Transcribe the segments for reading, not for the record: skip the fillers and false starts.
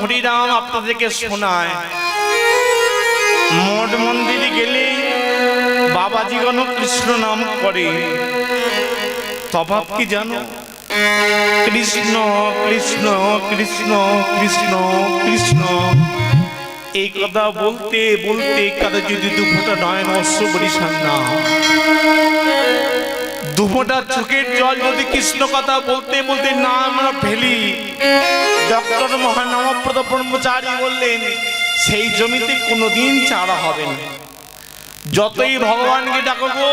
হরিনাম আপনাদেরকে শোনায়। মঠ মন্দিরে গেলে বাবাজিগণ কৃষ্ণ নাম করে, তফাৎ কি জানো? কৃষ্ণ কৃষ্ণ কৃষ্ণ কৃষ্ণ কৃষ্ণ এই কথা বলতে বলতে কারো যদি দুফোঁটা নয়ন অশ্রু বরিশান না, দুফোঁটা চোখের জল যদি কৃষ্ণ কথা বলতে বলতে না আমরা ফেলি, ডক্টর মহানমপ্রদ ব্রহ্মচারী বললেন সেই জমিতে কোনোদিন চারা হবে না। যতই ভগবানকে ডাকবো,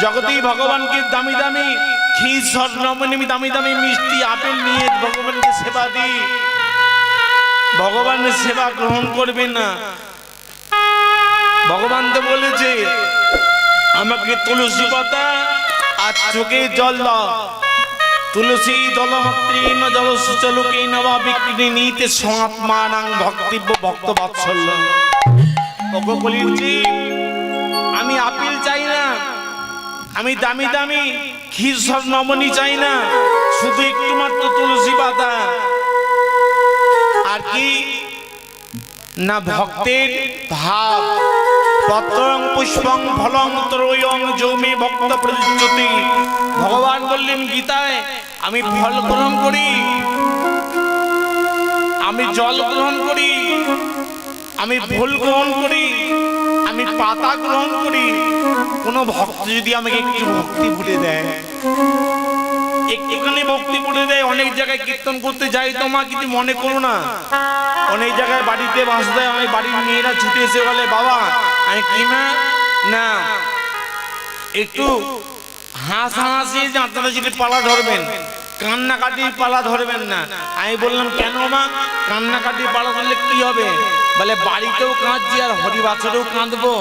জগতেই ভগবানকে দামি দামি ক্ষীর স্বর্ণমণি দামি দামি মিষ্টি আপেল নিয়ে ভগবানকে সেবা দিই, ভগবানের সেবা গ্রহণ করবে না। ভগবান তো বলেছে আমাকে তুলসী পাতা আর চোখে জল দাও। তুলসী দলমাত্রীন জলসুচলুকে নবা বিক্রি নিতে সমাত্মানাং ভক্তিব্য ভক্ত বাৎসল্য। ওগো কলির জীব, আমি আপেল চাই না, আমি দামি দামি ক্ষীর স্বর্ণমণি চাই না, শুধু একটু মাত্র তুলসী পাতা আর কি না ভক্তের ভাব। পত্রং পুষ্পং ফলং ত্রয়ং যৌমে ভক্ত প্রযুজ্যতে। ভগবান বললেন গীতায় আমি ফল গ্রহণ করি, আমি জল গ্রহণ করি, আমি ফুল গ্রহণ করি, আমি পাতা গ্রহণ করি। কোন ভক্ত যদি আমাকে একটু ভক্তি ভুলে দেয়, একটুখানি ভক্তি ভুলে দেয়, অনেক জায়গায় কীর্তন করতে যাই তো মা, কিন্তু মনে করো না, অনেক জায়গায় বাড়িতে বাস দেয়, আমি বাড়ির মেয়েরা ছুটে এসে বলে বাবা আমি কি না একটু হাসাহাসি আপনারা যদি পালা ধরবেন, কান্নাকাটি পালা ধরবেন না। আমি বললাম কেন মা? কান্নাকাটি পালা ধরলে কি হবে? বলে বাড়িতেও কাঁদছি আর হরিবাসরেও কাঁদবো।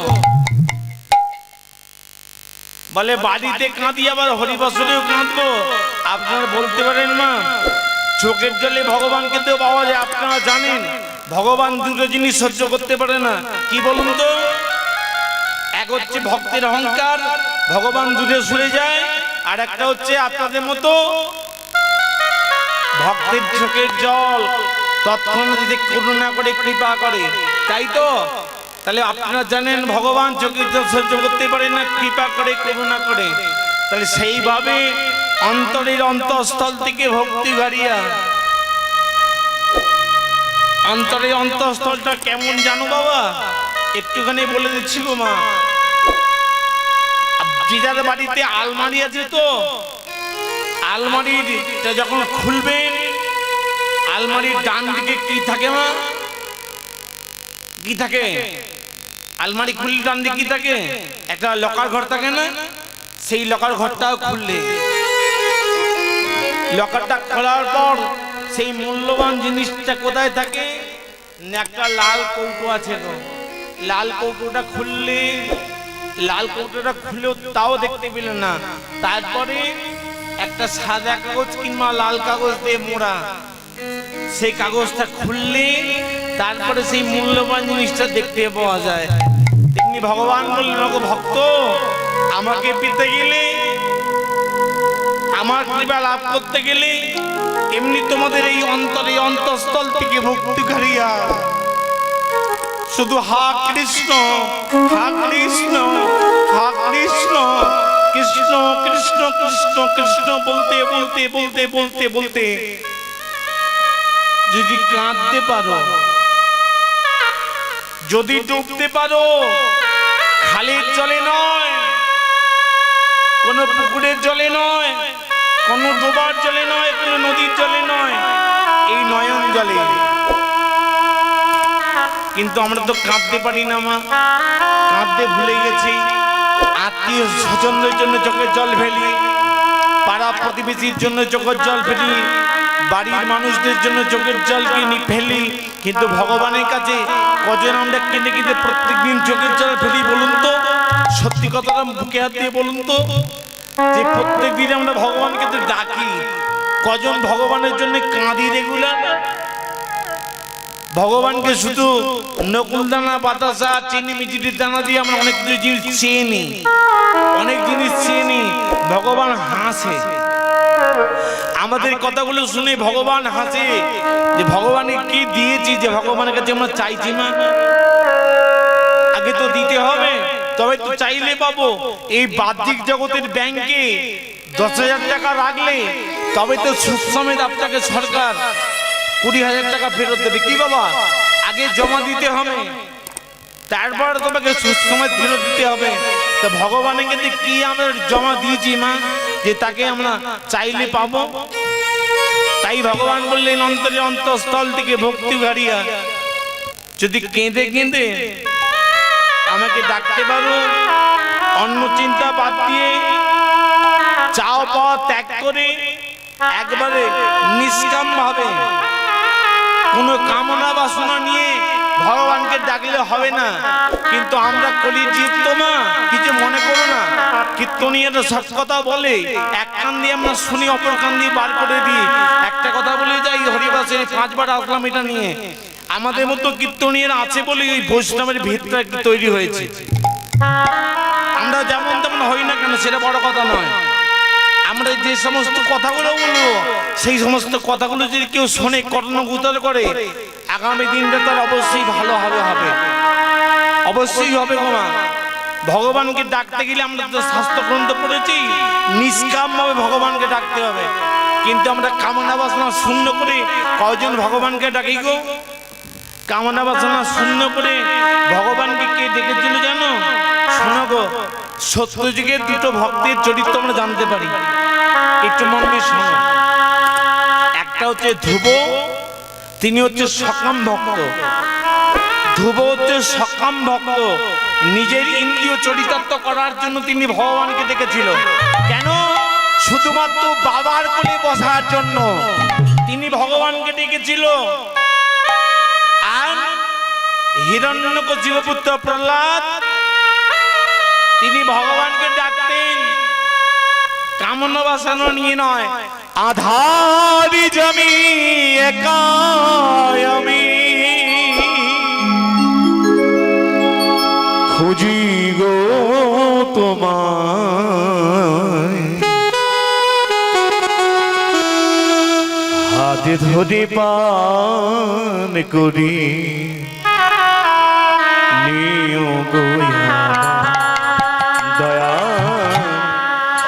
বলে বাড়িতে কাঁদি আবার হরিবাসরেও কাঁদবো। আপনারা বলতে পারেন মা চোখের জলে ভগবানকে তো পাওয়া যায়। আপনারা জানেন ভগবান দুটো জিনিস সহ্য করতে পারে না, কি বলুন তো? এক হচ্ছে ভক্তের অহংকার, ভগবান দূরে সরে যায়, আর একটা হচ্ছে আপনাদের মতো ভক্তের চোখের জল তৎক্ষণাৎ যদি করুণা করে কৃপা করে, তাই তো? তাহলে আপনারা জানেন ভগবান চোখের জল সহ্য করতে পারে না, কৃপা করে করুণা করে। তাহলে সেইভাবে অন্তরের অন্তঃস্থল থেকে ভক্তি বাড়িয়া, অন্তরের অন্তঃস্থলটা কেমন জানো বাবা? একটুখানি বলে দিচ্ছি গো মা। যাদের বাড়িতে আলমারি আছে তো, আলমারিটা যখন খুলবেন, আলমারির ডান দিকে কি থাকে মা? কি থাকে? আলমারি খুললে ডান দিকে কি থাকে? একটা লকার ঘর থাকে না? সেই লকার ঘরটাও খুললে, লকারটা খোলার পর সেই মূল্যবান জিনিসটা কোথায় থাকে? একটা লাল কৌটো আছে গো। লাল কৌটোটা খুললে, লাল কৌটোটা খুললেও তাও দেখতে পেলেন না। তারপরে একটা সাদা কাগজ কিংবা লাল কাগজ দিয়ে মোড়া, সেই কাগজটা খুললে তারপরে সেই মূল্যবান জিনিসটা দেখতে পাওয়া যায়। তেমনি ভগবান বললেন ওগো ভক্ত, আমাকে পেতে গেলে, আমার কৃপা লাভ করতে গেলে এমনি তোমাদের এই অন্তরে অন্তঃস্থল থেকে ভক্তি করিয়া শুধু হা কৃষ্ণ হা কৃষ্ণ হা কৃষ্ণ কৃষ্ণ কৃষ্ণ কৃষ্ণ কৃষ্ণ বলতে বলতে বলতে বলতে বলতে যদি কাঁদতে পারো, যদি ডুবতে পারো, খালের জলে নয়, কোন পুকুরের জলে নয়, কোন ডোবার জলে নয়, কোন নদীর জলে নয়, এই নয়ন জলে। কিন্তু আমরা তো কাঁদতে পারি না মা, কাঁদতে ভুলে গেছি। আত্মীয় স্বজনদের জন্য চোখের জল ফেলি, পাড়া প্রতিবেশীর জন্য চোখের জল ফেলি, বাড়ির মানুষদের জন্য চোখের জল কিনে ফেলি। কিন্তু ভগবানের কাছে কজন আমরা কিনে কিনে প্রত্যেকদিন চোখের জল ফেলি বলুন তো? সত্যি কথাটা বুকে হাত দিয়ে বলুন তো, যে প্রত্যেকদিন আমরা ভগবানকে তো ডাকি, কজন ভগবানের জন্য কাঁদি রেগুলার? ভগবানকে শুধু নকুল দানা, বাতাসা, চিনি, মিষ্টির দানা দিয়ে আমরা অনেক জিনিস চেয়ে নিই, অনেক জিনিস চেয়ে নিই। ভগবান হাসে, আমাদের কথাগুলো শুনে ভগবান হাসে যে ভগবানকে কি দিয়েছি, যে ভগবানের কাছে আমরা চাইছি না, আগে তো দিতে হবে, তবে তো চাইলে পাবো। এই বাহ্যিক জগতের ব্যাংকে 10,000 টাকা রাখলে তবে তো সুদ সমেত আপনাকে সরকার 20,000 টাকা ফেরত দেবে। কি বাবা, আগে জমা দিতে হবে, তারপর তোমাকে সুদ সমেত ফেরত দিতে হবে। তো ভগবানের কাছে কি আমরা জমা দিয়েছি মা, যে তাকে আমরা চাইলে পাবো? তাই ভগবান বললেন, অন্তরে অন্তঃস্থল থেকে ভক্তি গাড়িয়া যদি কেঁদে কেঁদে আমাকে ডাকতে পারো, অন্য চিন্তা বাদ দিয়ে চাও পাওয়া ত্যাগ করে একবারে নিষ্কাম ভাবে, কোনো কামনা বাসনা নিয়ে ভগবানকে ডাকলে হবে না। কিন্তু আমরা কলির জীব তো মা, কিছু মনে করো না। কীর্তনীয়রা সব কথা বলে, এক কান দিয়ে আমরা শুনি, অপর কান দিয়ে বার করে দিই। একটা কথা বলে যাই, হরিবাসে 5 বার আসলাম এটা নিয়ে। আমাদের মতো কীর্তনীয়রা আছে বলে এই বৈষ্ণবের ভিতটা একটু তৈরি হয়েছে। আমরা যেমন তেমন হই না কেন, সেটা বড় কথা নয়। আমরা যে সমস্ত কথাগুলো বলবো, সেই সমস্ত কথাগুলো যদি কেউ শোনে, কর্ণগুতর করে, আগামী দিনটা তার অবশ্যই ভালো হবে, অবশ্যই হবে গো মা। ভগবানকে ডাকতে গেলে আমরা তো শাস্ত্র গ্রন্থ পড়েছি, নিষ্কাম ভাবে ভগবানকে ডাকতে হবে। কিন্তু আমরা কামনা বাসনা শূন্য করে কয়জন ভগবানকে ডাকি গো? কামনা বাসনা শূন্য করে ভগবানকে কে ডেকেছিল জানো? শোনো গো, সত্যযুগের 2টো ভক্তের চরিত্র আমরা জানতে পারি, একটু মন দিয়ে শোনো। একটা হচ্ছে ধ্রুব, তিনি হচ্ছে সকাম ভক্ত। ধ্রুব হচ্ছে সকাম ভক্ত, নিজের ইন্দ্রিয় চরিতার্থ করার জন্য তিনি ভগবানকে ডেকেছিল। কেন? শুধুমাত্র বাবার কোলে বসার জন্য তিনি ভগবানকে ডেকেছিল। আর হিরণ্যকশিপুর পুত্র প্রহ্লাদ, তিনি ভগবানকে ডাকতেন কামনা বাসনা নিয়ে নয়। আধারি জমি একাই আমি খুঁজি গো তোমায়, হাতে ধরে পান করি নিও গো দয়া,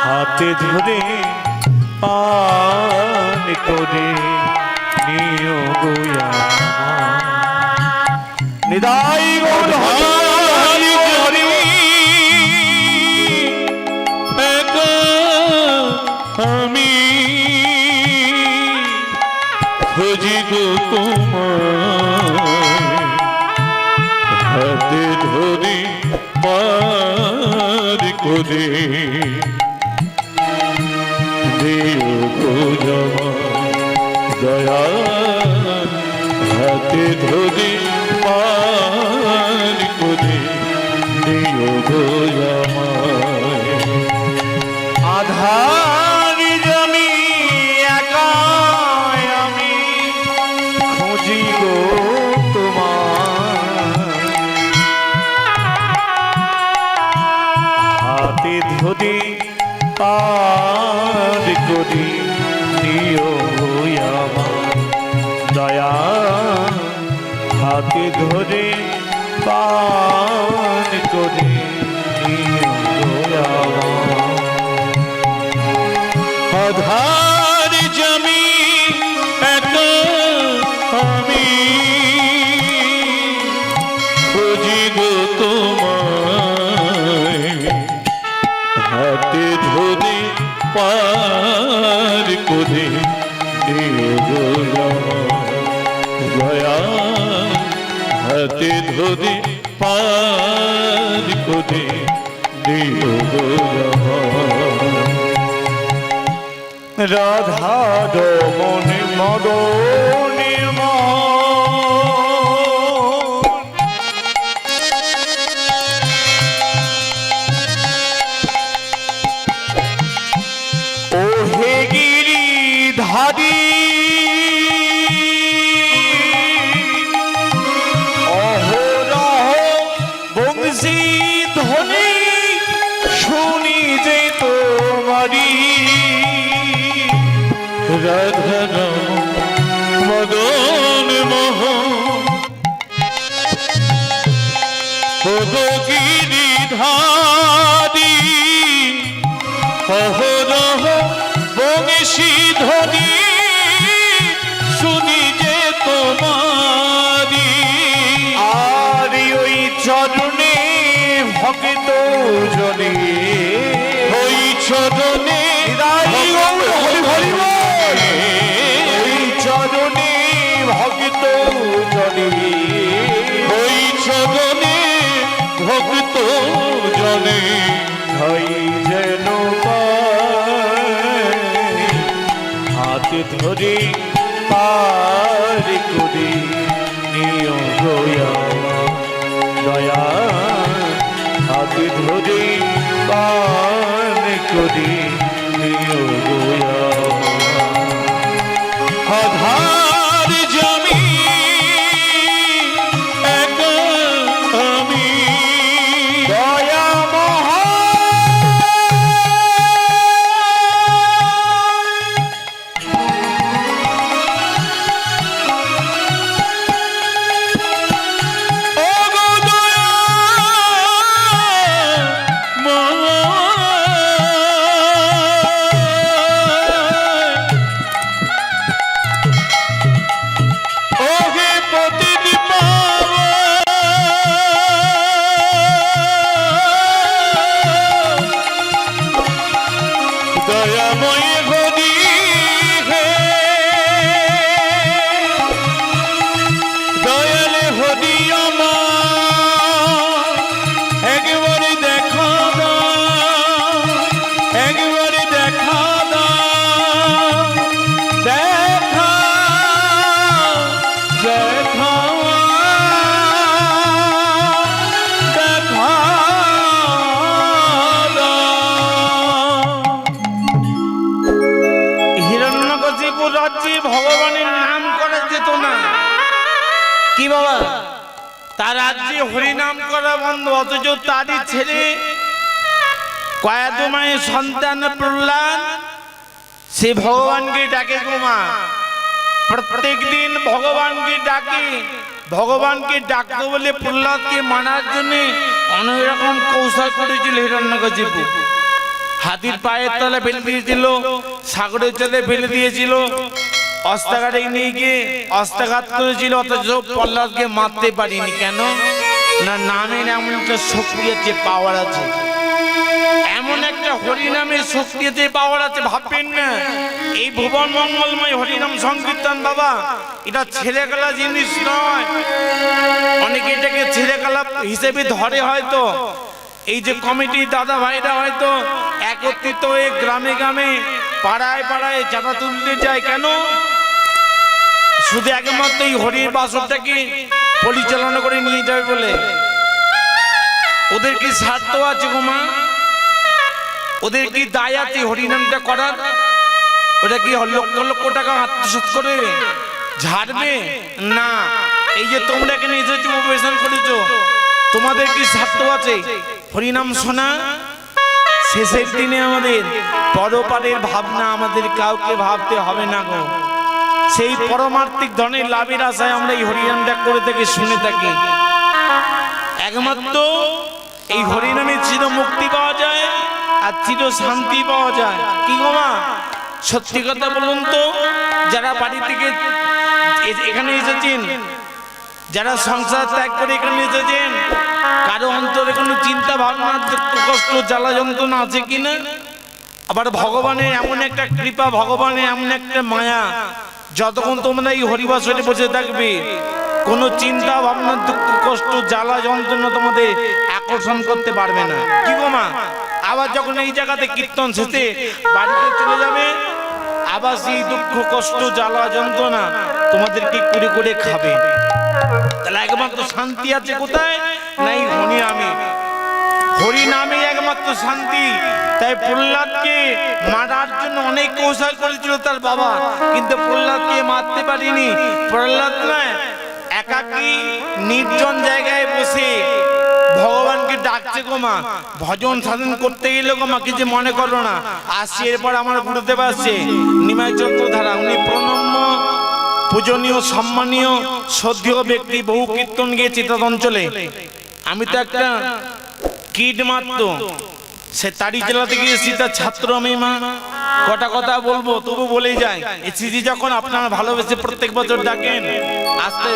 হাতে ধরে পান করে নিও গো নিদাই গৌর হরি হরি আমি খুঁজি গো তোমায়, হাতে ধরে পার করে দিও গো দয়া, হাতে ধরে পার করে দিও গো আধার জমি একাই আমি খুঁজি গো তোমার, হাতে ধরে পার করি দিও আমার দয়া, হাতে ধরে পার করে দিও আমার। আধার জমি এত আমি খুঁজি গো তোমায়, হাতে ধরে পার করে দিও গো দয়া, হাতে ধরে পার করে দিও গো রাধা রমণী মদনী ওহে গিরিধারী অহরহ বংশী ধ্বনি শুনি যে তোমারি গো গিরিধারী অহরহ বংশী ধ্বনি শুনি যে তোমারি আর ওই চরণে ভক্ত জনে ওই চরণে ওই চরণে ভক্ত জনে ওই চরণে ভক্ত জনে হই যেন হাত ধরে পার করে নিয় গোয়া দয়া হাত ধরে পার করে নিয় গোয়া আধার জমি এক আমি দয়া মহা দয়াময় হরি হে দয়াল হরি আমার একবারে দেখা দাও একবারে দেখা দাও দেখা দেখা দেখা হিরণ্যকশিপুর রাজ্যে ভগবানের নাম করা যেত না কি বাবা, তার রাজ্যে হরিনাম করা বন্ধ, অথচ তারই ছেলে কয়াদুমায় সন্তান প্রহ্লাদ সে ভগবানকে ডাকে গোমা, প্রত্যেক দিন ভগবানকে ডাকে। ভগবানকে ডাকতে বলে প্রহ্লাদকে মানার জন্য অনেক রকম কৌশল করেছিল হিরণ্যকশিপু। হাতির পায়ের তলে ফেলে দিয়েছিল, সাগরের জলে ফেলে দিয়েছিল, অস্ত্রাঘাতে নিয়ে গিয়ে অস্ত্রাঘাত করেছিল, অথচ প্রহ্লাদকে মারতে পারিনি। কেন না, নামের এমন একটা শক্তি আছে, পাওয়ার আছে, এমন একটা হরিনামের শক্তি আছে, পাওয়ার আছে। ভাববেন না এই ভুবন মঙ্গলময় হরিনাম সংকীর্তন বাবা এটা ছেলেখেলা জিনিস নয়। অনেকে এটাকে ছেলেখেলা হিসেবে ধরে হয়তো। এই যে কমিটি দাদা ভাইরা হয়তো একত্রিত হয়ে গ্রামে গ্রামে পাড়ায় পাড়ায় চাঁদা তুলতে যায়, কেন? শুধু একমাত্র এই হরির বাসরটাকে পরিচালনা করে নিয়ে যাবে বলে। ওদের কি স্বার্থ আছে গোমা? ওদের কি দায় আছে হরিনামটা করার? ওটা কি লক্ষ লক্ষ টাকা আত্মসাৎ করে ঝাড়বে না? এই যে তোমরা এখানে এসেছো, অপারেশন করেছো, তোমাদের কি স্বার্থ আছে হরিনাম শোনা? শেষের দিনে আমাদের পরপারের ভাবনা আমাদের কাউকে ভাবতে হবে না গো। সেই পরমার্থিক ধনের লাভের আশায় আমরা এই হরিনামটা করে থেকে শুনে থাকি। একমাত্র এই হরিনামে চির মুক্তি পাওয়া যায় আর চির শান্তি পাওয়া যায়। কি গো মা, সত্যি কথা বলুন তো, যারা বাড়ি থেকে এখানে এসেছেন, যারা সংসার ত্যাগ করে এখানে এসেছেন, কারো অন্তরে কোনো চিন্তা ভাবনা, দুঃখ কষ্ট জ্বালা যন্ত্রণা আছে কিনা? আবার ভগবানের এমন একটা কৃপা, ভগবানের এমন একটা মায়া, যতক্ষণ তোমরা এই হরিবাসরে বসে থাকবে কোনো চিন্তা ভাবনা, দুঃখ কষ্ট জ্বালা যন্ত্রণা তোমাদের আকর্ষণ করতে পারবে না। কি গো মা, আবার যখন এই জায়গাতে কীর্তন শেষে বাড়িতে চলে যাবে, আবার সেই দুঃখ কষ্ট জ্বালা যন্ত্রণা তোমাদেরকে করে করে খাবে। তাহলে একমাত্র শান্তি আছে কোথায়? নাই হরিনামে। হরিনামে একমাত্র শান্তি। তাই প্রহ্লাদকে মারার জন্য অনেক কৌশল করেছিল তার বাবা, কিন্তু প্রহ্লাদকে মারতে পারিনি। প্রহ্লাদ না একাকী নির্জন জায়গায় বসে ভগবানকে ডাকছে গো মা, ভজন সাধন করতে গেলে গো মা কিছু মনে করো না। আসছে এরপর আমার গুরুদেব আসছে নিমাই চক্রধারা, উনি প্রণম্য পূজনীয় সম্মানীয় শ্রদ্ধেয় ব্যক্তি, বহু কীর্তন গিয়ে চিত্ত অঞ্চলে। আমি তো একটা কিড মাত্র, সে তারি জেলাতে গিয়েছি, তার ছাত্র আমি মা। কটা কথা বলবো তবু বলেই যায়। এই চিঠি যখন আপনারা ভালোবেসে প্রত্যেক বছর ডাকেন, আসতে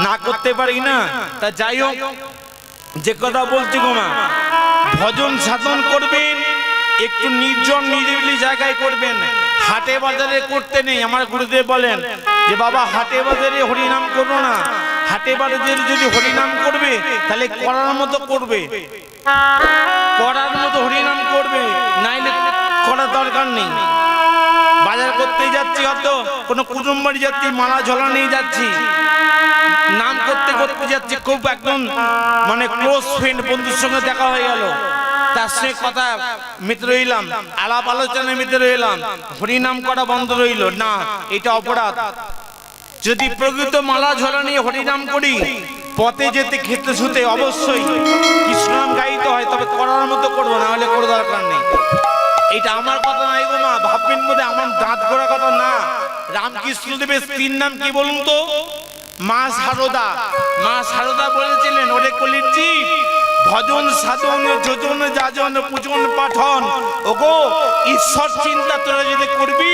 না করতে পারি না। তা যাই হোক, যে কথা বলছি গো মা, ভজন সাধন করবেন একটু নির্জন নিরিবিলি জায়গায় করবেন, হাটে বাজারে করতে নেই। আমার গুরুদেব বলেন যে বাবা হাটে বাজারে হরিনাম করো না, হাটে বাজারে যদি হরিনাম করবে তাহলে করার মতো করবে, করার মতো হরিনাম করবে, নাইলে করার দরকার নেই। বাজার করতেই যাচ্ছি, হয়তো কোনো কুটুম বাড়ি যাচ্ছি, মালা ঝোলা নিয়ে যাচ্ছি, নাম করতে করতে যাচ্ছি, খুব একদম মানে ক্লোজ ফ্রেন্ড, বন্ধুর সঙ্গে দেখা হয়ে গেল, তার সঙ্গে কথা মিত্র রইলাম, আলাপ আলোচনায় মিত্র রইলাম, হরিনাম করা বন্ধ রইল না, এটা অপরাধ। যদি প্রকৃত মালা ঝোলা নিয়ে হরিনাম করি, পথে যেতে খেতে শুতে অবশ্যই কৃষ্ণনাম গাইতে হয়, তবে করার মতো করবো, না হলে কোনো দরকার নেই। এটা আমার কথা নাই গো মা, ভাববেন মধ্যে আমার দাঁত করা কথা না। রামকৃষ্ণ দেবের স্ত্রীর নাম কি বলুন তো? মা শারদা। মা শারদা বলেছিলেন, ওরে কলির জীব, ভজন সাধন যোজন যাজন পূজন পাঠন, ওগো ঈশ্বর চিন্তা তোরা যদি করবি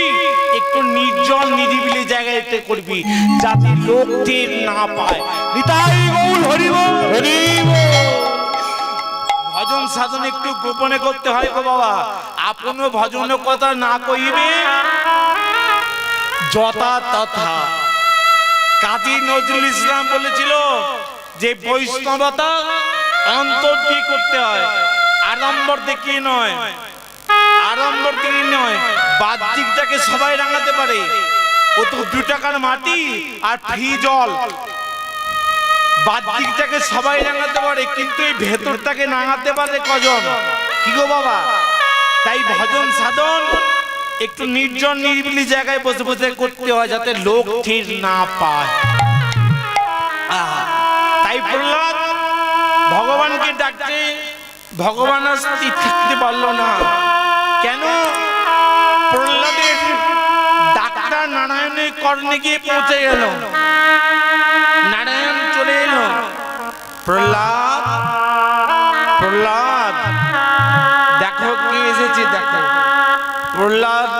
একটু নির্জন নিরিবিলি জায়গায় করবি, যাতে লোক টের না পায়। নিতাই গৌর হরি বল, হরি বল। ভজন সাধন একটু গোপনে করতে হয় গো বাবা। আপন ভজন কথা না কইবে যথা তথা। কাজী নজরুল ইসলাম বলেছিল যে বৈষ্ণবতা অন্তর দিয়ে করতে হয়, আড়ম্বর দেখিয়ে নয়, আড়ম্বর দেখিয়ে নয়। বাহ্যিকটাকে সবাই রাঙাতে পারে, ও তো 2 টাকার মাটি আর ফ্রি জল। বাহ্যিকটাকে সবাই রাঙাতে পারে, কিন্তু এই ভেতরটাকে রাঙাতে পারে কজন? কি গো বাবা? তাই ভজন সাধন একটু নির্জন নিরিবিলি জায়গায় বসে বসে করতে হয়, যাতে লোক ঠিক না পায়। তাই প্রহ্লাদ ভগবানকে ডাকতে, ভগবান আসতে থাকতে পারলো না। কেন? প্রহ্লাদের ডাক্তার নারায়ণের কর্ণে গিয়ে পৌঁছে গেল। নারায়ণ চলে এলো, প্রহ্লাদ, প্রহ্লাদ দেখো কে এসেছে, দেখো। প্রহ্লাদ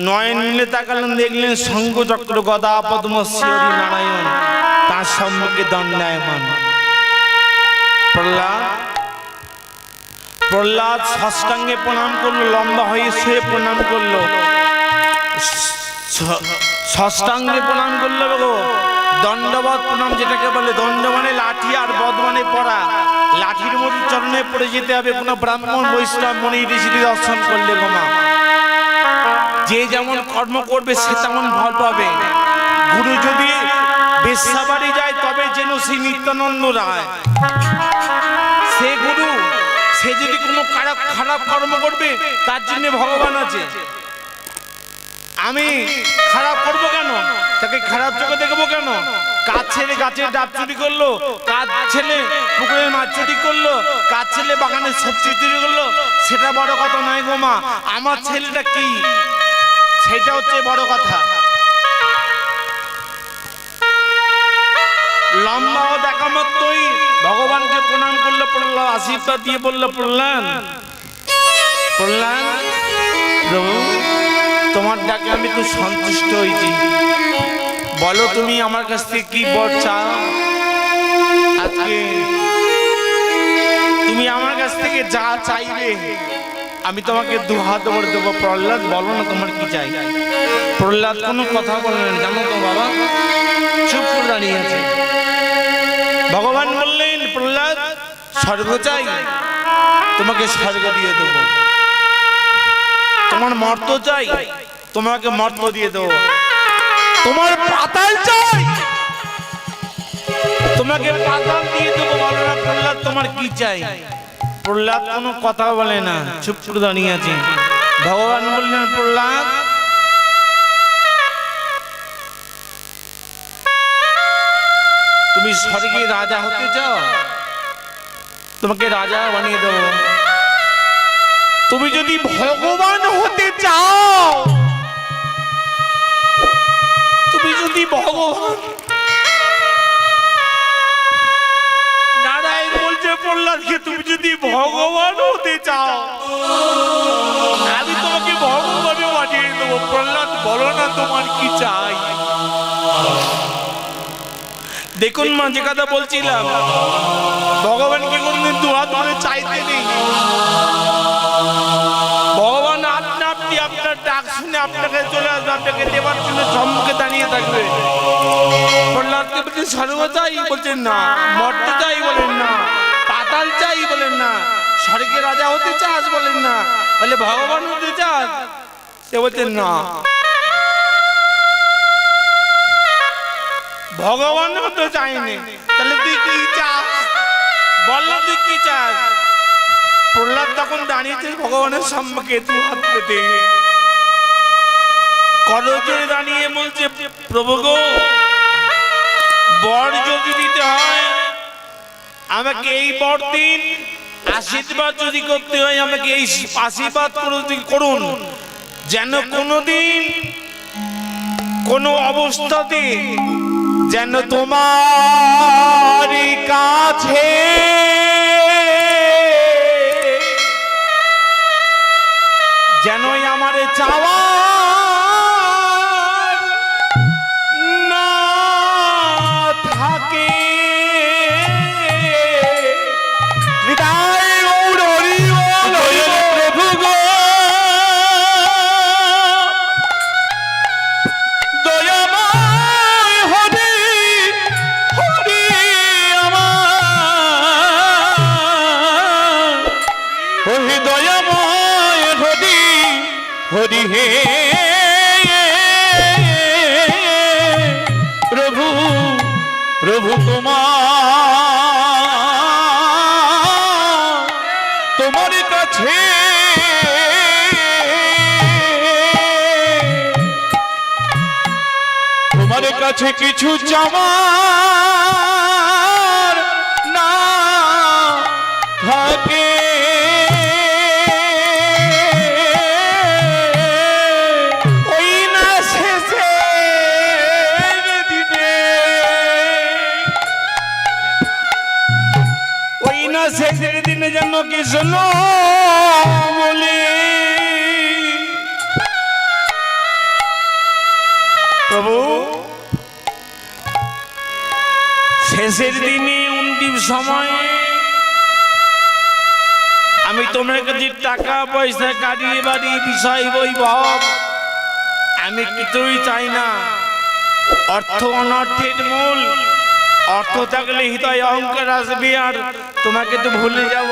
নয়ন মিলে তাকালেন, দেখলেন শঙ্খ চক্র গদা পদ্ম শিবরী নারায়ণ তার সম্মুখে দণ্ডায়মান। প্রহ্লাদ ষষ্ঠাঙ্গে প্রণাম করলো, লম্বা হয়ে শুয়ে প্রণাম করলো, ষষ্ঠাঙ্গে প্রণাম করলো গো। দণ্ডবত প্রণাম যেটাকে বলে, দণ্ড মানে লাঠি আর বদ মানে পড়া। লাঠির মধ্যে চরণে পড়ে যেতে হবে কোনো ব্রাহ্মণ বৈষ্ণব মনি ঋষিকে দর্শন করলে গো মা। যে যেমন কর্ম করবে সে তেমন ফল পাবে। গুরু যদি বেশ্যাবাড়ি যায় তবে যেন শ্রী নিত্যানন্দ রায়, সে গুরু। সে যদি কোনো খারাপ কর্ম করবে তার জন্য ভগবান আছে। আমি খারাপ করব কেন? তাকে খারাপ চোখে দেখবো কেন? কাজ ছেলে গাছের ডাব চুরি করলো, কাজ ছেলে পুকুরের মাছ চুরি করলো, কাজ ছেলে বাগানের সবজি চুরি করলো, সেটা বড় কথা নয় গো মা। আমার ছেলেটা কি, সেটা হচ্ছে বড় কথা। লম্বা দেখা মাত্রই ভগবানকে প্রণাম করলো প্রহ্লাদ, আশীর্বাদ দিয়ে বললো, প্রহ্লাদ, প্রহ্লাদ প্রভু তোমার ডাকে আমি খুব সন্তুষ্ট হয়েছি, বলো তুমি আমার কাছ থেকে কি বর চাও? আজকে তুমি আমার কাছ থেকে যা চাইবে আমি তোমাকে 2 হাত ভরে দেবো। প্রহ্লাদ বলো না তোমার কি চাই? প্রহ্লাদ কোনো কথা বললেন, জানো তো বাবা, চুপ করে দাঁড়িয়ে আছে। ভগবান বললেন, প্রহ্লাদ স্বর্গ চাই, তোমাকে স্বর্গ দিয়ে দেবো। তোমার মর্ত চাই, তোমাকে মর্ত দিয়ে দেবো। তোমার পাতাল চাই, তোমাকে পাতাল দিয়ে দেবো। বলো না প্রহ্লাদ তোমার কি চাই? প্রহ্লাদ কোনো কথা বলে না, চুপ করে দাঁড়িয়ে আছে। ভগবান বললেন, প্রহ্লাদ তুমি স্বর্গে রাজা হতে চাও, তোমাকে রাজা বানিয়ে দেবো। তুমি যদি ভগবান হতে চাও, তুমি যদি ভগবান তোমার কি চাই? দেখুন মা, যে কথা বলছিলাম, ভগবানকে কোনদিন দু হাত ধরে চাইতে নেই। ভগবান আপনা আপনি আপনার ডাক শুনে আপনাকে চলে আসবে, আপনাকে দেবার জন্য সম্মুখে দাঁড়িয়ে থাকবে। প্রহ্লাদকে বলছেন স্বর্গ চাই, বলছেন না। মর্ত চাই, বলেন না। পাতাল চাই, বলেন না। স্বর্গে রাজা হতে চাস, বলেন না। বলে ভগবান হতে চাস, সে বলছেন না। ভগবান তো চাইনি, তাহলে তুই কি চাস? বলল তুই কি চাস? প্রহ্লাদ তখন দাঁড়িয়েছে ভগবানের সম্মুখে দু হাত পেতে, করজোড়ে দাঁড়িয়ে বলছে, প্রভু গো, বর যদি দিতে হয় আমাকে এই বর দিন, আশীর্বাদ যদি করতে হয় আমাকে এই আশীর্বাদ করুন, যেন কোনোদিন কোনো অবস্থাতে যেন তোমার কাছে যেন আমার চাওয়া না থাকে। প্রভু গো, দয়াময় হরি হরি আমার, ওই দয়াময় হরি হরি হে প্রভু, প্রভু তোমার কাছে তোমার কাছে কিছু চাওয়ার না থাকে। ওই না শেষে দিনে, ওই না শেষের দিনে যেন কৃষ্ণ বলে, প্রভু শেষের দিনে অন্তিম সময়ে আমি তোমার কাছে টাকা পয়সা, গাড়ি বাড়ি, বিষয় বৈভব আমি কিছুই চাই না। অর্থ অনর্থের মূল, অর্থ থাকলে হৃদয় অহংকার আসবে আর তোমাকে তো ভুলে যাব।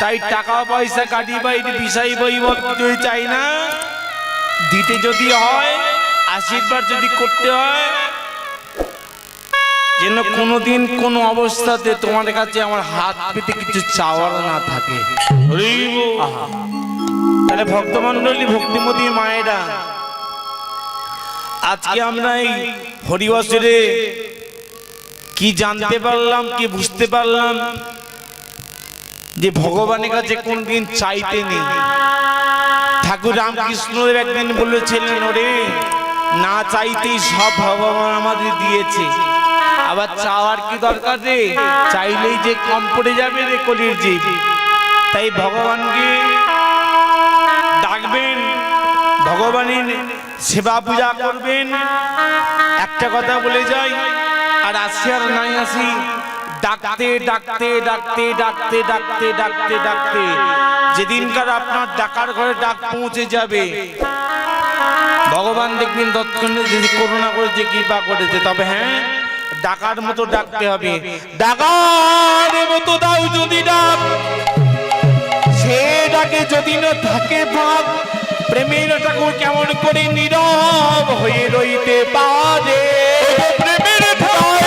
তাই টাকা পয়সা, গাড়ি বাড়ি, বিষয় বৈভব কিছুই চাই না। দিতে যদি হয়, আশীর্বাদ যদি করতে হয়, যেন কোনোদিন কোনো অবস্থাতে তোমার কাছে আমার হাত পেতে কিছু চাওয়ার না থাকে। আহা, তাহলে ভক্তমণ্ডলী, ভক্তিমতী মায়েরা, আজকে আমরা এই হরিবাসরে কি জানতে পারলাম, কি বুঝতে পারলাম, যে ভগবানের কাছে কোনদিন চাইতে নেই। ঠাকুর রামকৃষ্ণদেব একদিন বলেছিলেন, ওরে না চাইতেই সব ভগবান আমাদের দিয়েছে, আবার চাওয়ার কি দরকার রে, চাইলেই যে কম পড়ে যাবে রে কলির জীব। তাই ভগবানকে ডাকবেন, ভগবানের সেবা পূজা করবেন। একটা কথা বলে যাই, আর আসি আর নাই আসি, ডাকতে ডাকতে ডাকতে ডাকতে ডাকতে ডাকতে ডাকতে যেদিনকার আপনার ডাকার ঘরে ডাক পৌঁছে যাবে, ভগবান দেখবেন তৎক্ষণে যদি করুণা করেছে, কৃপা করেছে। তবে হ্যাঁ, ডাকার মতো ডাকতে হবে। ডাকার মতো দাও যদি ডাক, সে ডাকে যদি না থাকে ভাব, প্রেমের ঠাকুর কেমন করে নীরব হয়ে রইতে পারে। প্রেমের ঠাকুর,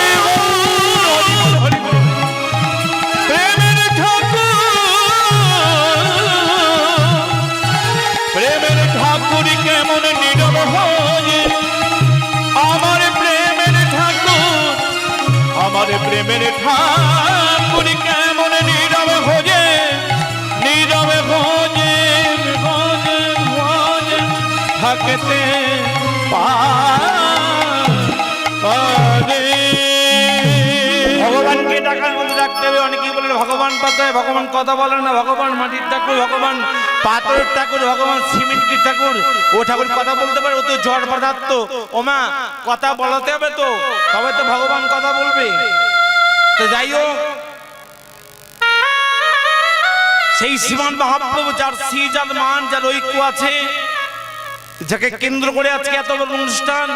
প্রেমের ঠাকুর, প্রেমের ঠাকুর কেমন নীরব হয়ে, আমার প্রেমের ঠাকুর, আমার প্রেমের ঠাকুর কেমন নীরব হয়ে, নীরব হয়ে ভজে ভজে থাকতে পারে। ভগবানকে ডাকার মতো ডাকতে হবে। অনেকেই বলেন ভগবান ভগবান পাতায় ভগবান কথা বলে না, ভগবান মাটির ঠাকুর, ভগবান পাথরের ঠাকুর, ভগবান সিমেন্টের ঠাকুর। ও ঠাকুর কথা বলতে পারে? ও তো জড় পদার্থ। ও মা, কথা বলাতে হবে তো, তবে তো ভগবান কথা বলবে। তো যাই হোক, সেই শ্রীমান মহাপ্রভু যার শ্রী, যার মান, যার ঐক্য আছে, যাকে কেন্দ্র করে আজকে এত বড় অনুষ্ঠান,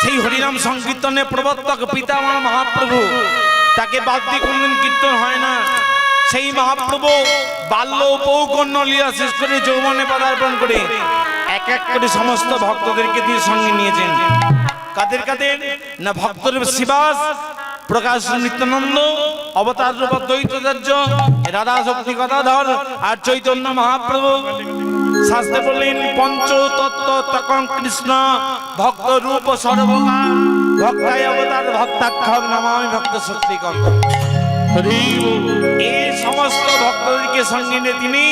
সেই হরিনাম সংকীর্তনের প্রবর্তক পিতামহ মহাপ্রভু, তাকে বাদ দিয়ে কোনদিন কীর্তন হয় না। সেই মহাপ্রভু বাল্য পৌকন্য লীলা শেষ করে যৌবনে পদার্পণ করে এক এক করে সমস্ত ভক্তদেরকে দিয়ে সঙ্গে নিয়েছেন। কাদের কাদের না? ভক্তদের শিবাস, প্রকাশ নিত্যানন্দ, অবতার রূপ দ্বৈতাচার্য, রাধা শক্তি গদাধর আর চৈতন্য মহাপ্রভু। শাস্ত্রে বললেন পঞ্চতত্ত্ব তকং কৃষ্ণ ভক্ত রূপ সর্বকা ভক্তায় অবতার ভক্তাক্ষর নমামি ভক্ত শক্তিকর। এই সমস্ত ভক্তদেরকে সঙ্গে নিয়ে তিনি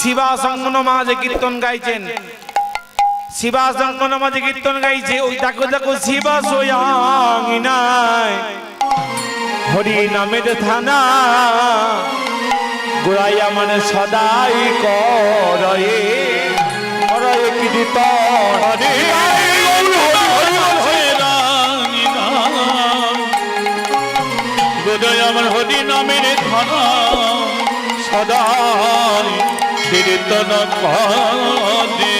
শিবাসঙ্গন মাঝে কীর্তন গাইছেন। শিবাসঙ্গন মাঝে কীর্তন গাইছে। ওই দেখো দেখো শিবা সোয়াঙ্গিনায় হরি নামের থানা গোড়াইয়া মানে সদাই করে করে কীর্তন। আমার হরি নামের থানা সদাই কীর্তন করে।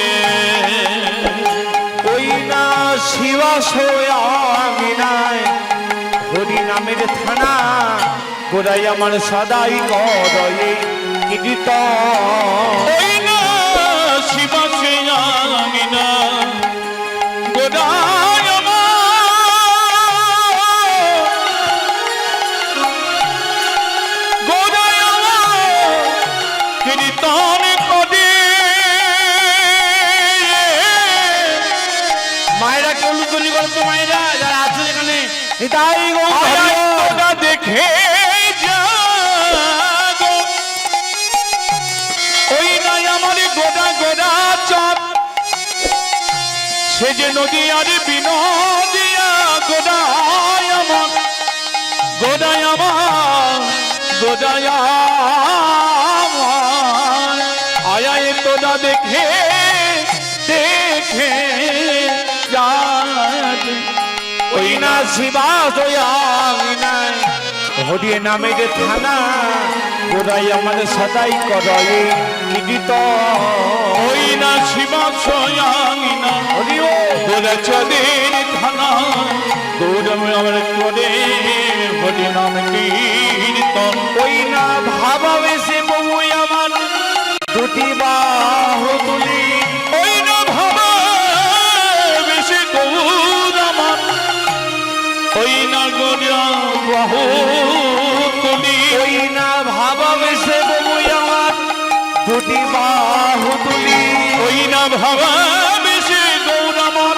ওই না শিবা সোয়াঙ্গিনায় হরি নামের থানা গোড়াই আমার সদাই করে কীর্তন। ওই না শিবা সোয়াঙ্গিনা গোড়াই কীর্তন করে। মায়েরা কেউ লুকলি গল্প, মায়েরা যারা আছে এখানে তাই দেখে যাগো। ওই নাই আমার গোড়া গোড়া চপ, সে যে নদী আর বিনোদিয়া গোড়ায় আমার গোড়ায় আমার গোড়ায় আমার আয়ায় তোরা দেখে দেখে যাগ। ওই না শিবা সোয়াঙ্গিনায় হরি নামের থানা গোড়াই আমার সদাই করে কীর্তন। ওই না শিবা সোয়াঙ্গিনা গোড়া চদের থানা গৌরব আমার করে হরি নাম কীর্তন। ওই না ভাবাবেশে বহু আমার দুটি বাহু তুলি। ওই না ভাবা বেশি গৌর আমার ওই না গোড়া বাহু তুলি। ওই না ভাবাবেশে বহু আমার দুটি বাহু তুলি। ওই না ভাবা বেশি গৌর আমার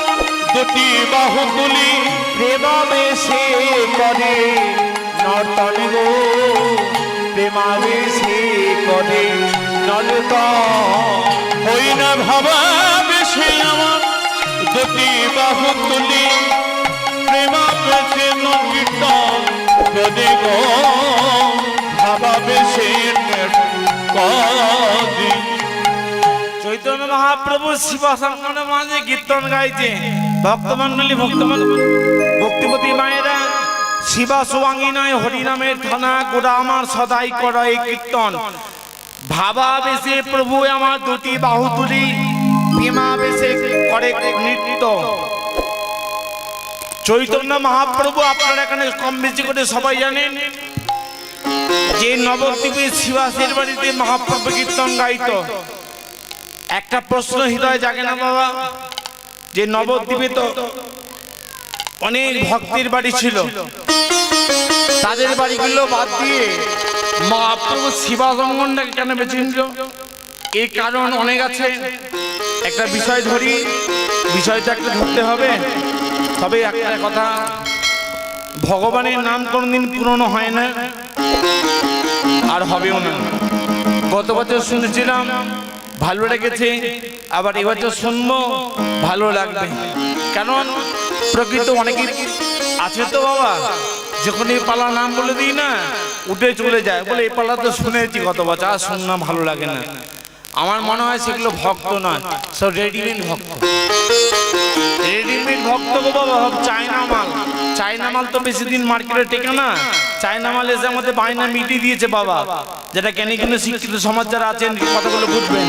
দুটি বাহু তুলি। প্রেমাবেশে করে নর্তন গো প্রেমাবেশে করে নর্তন। ওই না ভাবা বেশি আমার দুটি বাহু তুলি। প্রেমা বেশে কীর্তন করে গো ভাবা বেশি কাজী। চৈতন্য মহাপ্রভু শিবসঙ্গনের মাঝে কীর্তন গাইছে। ভক্তমন্ডলী ভক্তিপতি মায়েরা শিবা সোয়াঙ্গিনায় হরিনামের থানা গোড়া আমার সদাই করা এই কীর্তন। ভাবাবেশে প্রভু আমার দুটি বাহু তুলি, প্রেমাবেশে করে নৃত্য। চৈতন্য মহাপ্রভু আপনারা এখানে কম বেশি করে সবাই জানেন যে নবদ্বীপের শিবাসের বাড়িতে মহাপ্রভু কীর্তন গাইত। একটা প্রশ্ন হৃদয় জাগে না বাবা, যে নবদ্বীপে তো অনেক ভক্তের বাড়ি ছিল, তাদের বাড়িগুলো বাদ দিয়ে মহাপ্রভু শিবাজঙ্গনটাকে কেন বেছে নিল? এর কারণ অনেক আছে। একটা বিষয় ধরি, বিষয়টা একটা ধরতে হবে। তবে একটা কথা, ভগবানের নাম কোনদিন পুরনো হয় না আর হবেও না। গত বছর শুনেছিলাম ভালো লেগেছে, আবার এবছর শুনবো ভালো লাগবে। কারণ প্রকৃত অনেকেই আছে তো বাবা, যখনই পালা নাম বলে দিই না উঠে চলে যায়, বলে এই পালা তো শুনেছি কত বছর, আর শুননা ভালো লাগে না। আমার মনে হয় সেগুলো ভক্ত নয়, সব রেডিমেড ভক্ত। রেডিমেড ভক্ত গো বাবা, সব চায়না মাল। চায়না মাল তো বেশি দিন মার্কেটে টেকে না। চায়না মাল এসে আমাদের বায়না মিটিয়ে দিয়েছে বাবা, যেটা কেন কিন্তু শিক্ষিত সমাজ যারা আছেন কথাগুলো বুঝবেন,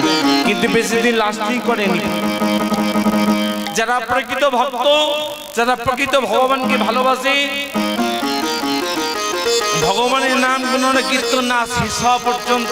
কিন্তু বেশি দিন লাস্টিং করেনি। যারা প্রকৃত ভক্ত, যারা প্রকৃত ভগবানকে ভালোবাসে, ভগবানের নাম গুণ কীর্তন না শেষ হওয়া পর্যন্ত